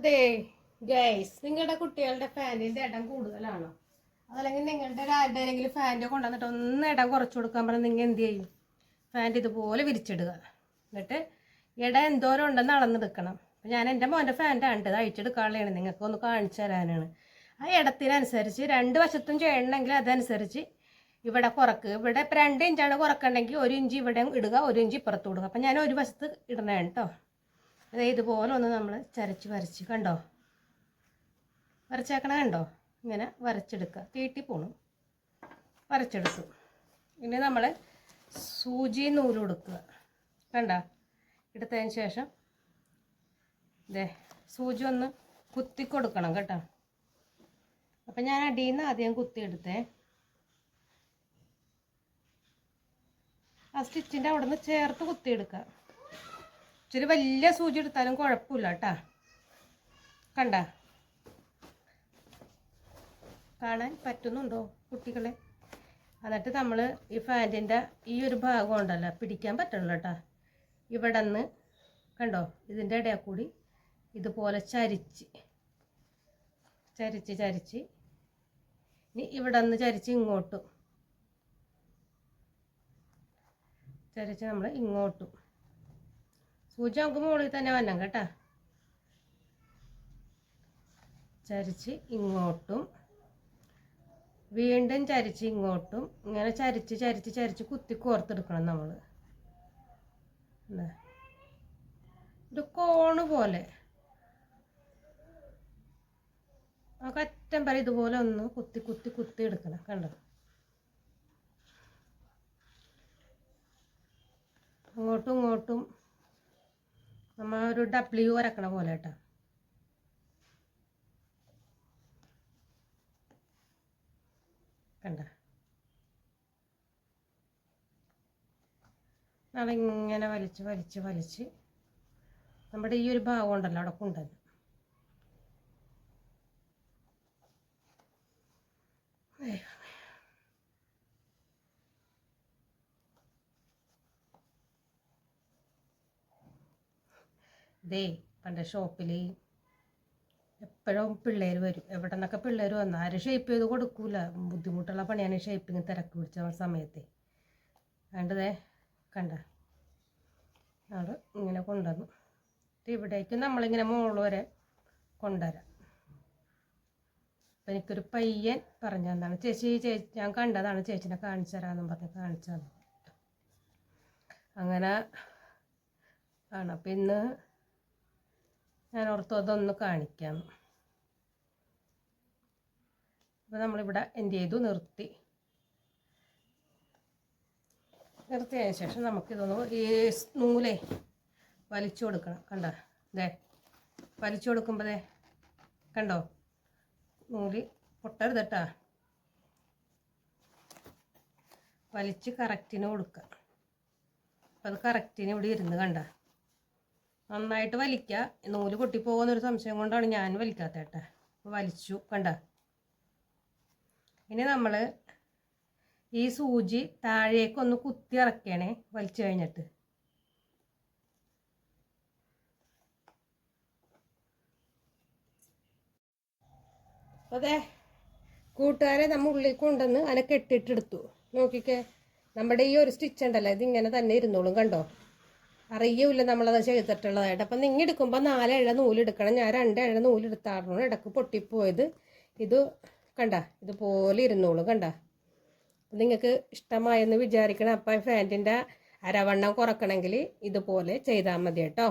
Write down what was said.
ദേ guys, നിങ്ങളുടെ കുട്ടികളുടെ ഫാനിൻ്റെ ഇടം കൂടുതലാണോ? അതല്ലെങ്കിൽ നിങ്ങളുടെ ആരുടെയെങ്കിലും ഫാൻ്റെ കൊണ്ടുവന്നിട്ട് ഒന്ന് ഇടം കുറച്ച് കൊടുക്കാൻ പറഞ്ഞാൽ നിങ്ങൾ എന്ത് ചെയ്യും? ഫാൻ്റെ ഇതുപോലെ വിരിച്ചിടുക. എന്നിട്ട് ഇടം എന്തോരം ഉണ്ടെന്ന് അളന്നെടുക്കണം. അപ്പം ഞാൻ എൻ്റെ മോൻ്റെ ഫാൻ്റെ ആണ് ഇത് അഴിച്ചെടുക്കാനുള്ളതാണ്, നിങ്ങൾക്ക് ഒന്ന് കാണിച്ചു തരാനാണ്. ആ ഇടത്തിനനുസരിച്ച് രണ്ട് വശത്തും ചെയ്യണമെങ്കിൽ അതനുസരിച്ച് ഇവിടെ കുറക്ക്. ഇവിടെ ഇപ്പം 2 ഇഞ്ചാണ് കുറക്കണമെങ്കിൽ 1 ഇഞ്ച് ഇവിടെ ഇടുക, 1 ഇഞ്ച് ഇപ്പുറത്ത് ഇടുക. അപ്പം ഞാൻ ഒരു വശത്ത് ഇടണേ കേട്ടോ. അതായത് ഇതുപോലെ ഒന്ന് നമ്മൾ വരച്ച് കണ്ടോ, വരച്ചേക്കണ കണ്ടോ? ഇങ്ങനെ വരച്ചെടുക്കുക. തീട്ടി പോണു, വരച്ചെടുത്തു. ഇനി നമ്മൾ സൂചി നൂല് കൊടുക്കുക. കണ്ട, എടുത്തതിന് ശേഷം ഇതേ സൂചി ഒന്ന് കുത്തി കൊടുക്കണം കേട്ടോ. അപ്പം ഞാൻ അടിയിൽ നിന്ന് ആദ്യം കുത്തിയെടുത്തേ. ആ സ്റ്റിച്ചിൻ്റെ അവിടെ നിന്ന് ചേർത്ത് കുത്തിയെടുക്കുക. ഇച്ചിരി വലിയ സൂചി എടുത്താലും കുഴപ്പമില്ല കേട്ടാ. കണ്ട, കാണാൻ പറ്റുന്നുണ്ടോ കുട്ടികളെ? എന്നിട്ട് നമ്മൾ ഈ ഫാൻറ്റിൻ്റെ ഈ ഒരു ഭാഗം ഉണ്ടല്ലോ, പിടിക്കാൻ പറ്റണല്ലോ കേട്ടാ. ഇവിടെ നിന്ന് കണ്ടോ, ഇതിൻ്റെ ഇടയിൽ കൂടി ഇതുപോലെ ചരിച്ച് ഇനി ഇവിടെ നിന്ന് ചരിച്ച് ഇങ്ങോട്ടും ചരിച്ച് നമ്മൾ ഇങ്ങോട്ടും സൂചി നമുക്ക് മുകളിൽ തന്നെ വരണം കേട്ടാ. ചരിച്ച് ഇങ്ങോട്ടും വീണ്ടും ചരിച്ച് ഇങ്ങോട്ടും ഇങ്ങനെ ചരിച്ച് കുത്തി കോർത്തെടുക്കണം നമ്മൾ. ഒരു കോണ് പോലെ നമുക്ക് അറ്റം വരെ ഇതുപോലെ ഒന്ന് കുത്തി എടുക്കണം. കണ്ടോ, അങ്ങോട്ടും ഇങ്ങോട്ടും നമ്മൾ ഒരു W വരക്കണ പോലെ കേട്ടോ. കണ്ട, നമ്മളിങ്ങനെ വലിച്ച് നമ്മുടെ ഈ ഒരു ഭാഗം ഉണ്ടല്ലോ അവിടെ കൊണ്ടുവന്നു. ഇതേ പണ്ട് ഷോപ്പിൽ എപ്പോഴും പിള്ളേർ വരും, എവിടെ നിന്നൊക്കെ പിള്ളേർ വന്നു. ആരും ഷേപ്പ് ചെയ്ത് കൊടുക്കൂല, ബുദ്ധിമുട്ടുള്ള പണിയാണ് ഷേപ്പിങ് തിരക്ക് പിടിച്ച സമയത്ത്. കണ്ടതേ കണ്ട, ആൾ ഇങ്ങനെ കൊണ്ടുവന്നു. ഇവിടേക്ക് നമ്മളിങ്ങനെ മുകളിൽ വരെ കൊണ്ടുവരാം. അപ്പം എനിക്കൊരു പയ്യൻ പറഞ്ഞു തന്നാണ്, ചേച്ചി ഞാൻ കണ്ടതാണ്, ചേച്ചിനെ കാണിച്ചു തരാമെന്നും പറഞ്ഞ് കാണിച്ചു തന്നു. അങ്ങനെ ആണ്. അപ്പം ഇന്ന് ഞാൻ ഓർത്തു അതൊന്ന് കാണിക്കാം. അപ്പോൾ നമ്മളിവിടെ എന്ത് ചെയ്തു, നിർത്തിയതിന് ശേഷം നമുക്കിതൊന്ന് ഈ നൂലേ വലിച്ചു കൊടുക്കണം. കണ്ടോ, ഇതേ വലിച്ചു കൊടുക്കുമ്പോഴേ കണ്ടോ, നൂല് പൊട്ടരുത് കേട്ടോ. വലിച്ച് കറക്റ്റിന് കൊടുക്കുക. അപ്പം അത് കറക്റ്റിന് ഇവിടെ ഇരുന്ന് കണ്ട, നന്നായിട്ട് വലിക്കുക. നൂല് പൊട്ടിപ്പോകുന്നൊരു സംശയം കൊണ്ടാണ് ഞാൻ വലിക്കാത്ത കേട്ടോ. അപ്പോൾ വലിച്ചു കണ്ട. ഇനി നമ്മൾ ഈ സൂചി താഴേക്കൊന്ന് കുത്തി ഇറക്കണേ വലിച്ചു കഴിഞ്ഞിട്ട്. അതെ കൂട്ടുകാരെ, നമ്മൾ ഉള്ളിൽ കൊണ്ടുവന്ന് അതിനെ കെട്ടിട്ടെടുത്തു. നോക്കിക്കേ, നമ്മുടെ ഈ ഒരു സ്റ്റിച്ച് ഉണ്ടല്ലോ, ഇതിങ്ങനെ തന്നെ ഇരുന്നോളും. കണ്ടോ, അറിയൂല നമ്മളത് ചെയ്തിട്ടുള്ളതായിട്ട്. അപ്പം നിങ്ങൾ എടുക്കുമ്പോൾ 4 ഇഴ നൂലെടുക്കണം. ഞാൻ 2 ഇഴ നൂലെടുത്തായിരുന്നു, ഇടക്ക് പൊട്ടിപ്പോയത്. ഇത് കണ്ട, ഇതുപോലെ ഇരുന്നോളും. കണ്ട, നിങ്ങൾക്ക് ഇഷ്ടമായെന്ന് വിചാരിക്കണം. അപ്പം ഫാൻറ്റിൻ്റെ അരവണ്ണം കുറക്കണമെങ്കിൽ ഇതുപോലെ ചെയ്താൽ മതി കേട്ടോ.